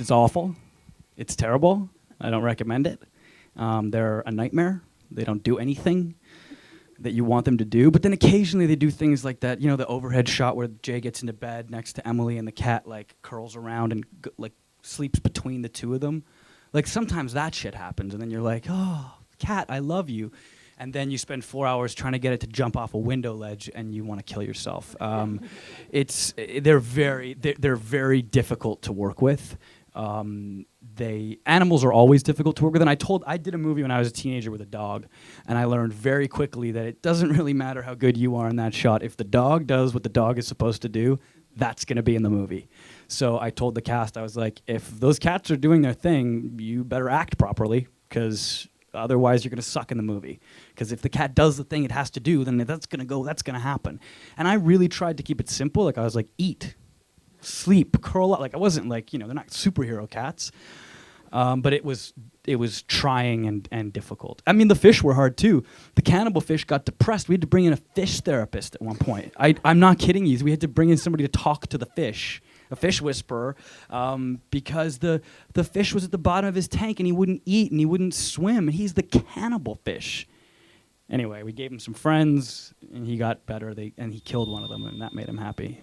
It's awful. It's terrible. I don't recommend it. They're a nightmare. They don't do anything that you want them to do. But then occasionally they do things like that, the overhead shot where Jay gets into bed next to Emily and the cat like curls around and like sleeps between the two of them. Like sometimes that shit happens and then you're like, oh, cat, I love you. And then you spend 4 hours trying to get it to jump off a window ledge and you want to kill yourself. They're very difficult to work with. Animals are always difficult to work with, and I did a movie when I was a teenager with a dog, and I learned very quickly that it doesn't really matter how good you are in that shot. If the dog does what the dog is supposed to do, that's going to be in the movie. So I told the cast, I was like, if those cats are doing their thing, you better act properly, because otherwise you're going to suck in the movie. Because if the cat does the thing it has to do, then that's going to happen. And I really tried to keep it simple. Like I was like, eat, sleep, curl up. Like I wasn't like, they're not superhero cats. But it was trying and difficult. I mean, the fish were hard too. The cannibal fish got depressed. We had to bring in a fish therapist at one point. I'm not kidding you. We had to bring in somebody to talk to the fish, a fish whisperer, because the fish was at the bottom of his tank and he wouldn't eat and he wouldn't swim. And he's the cannibal fish. Anyway, we gave him some friends and he got better. And he killed one of them and that made him happy.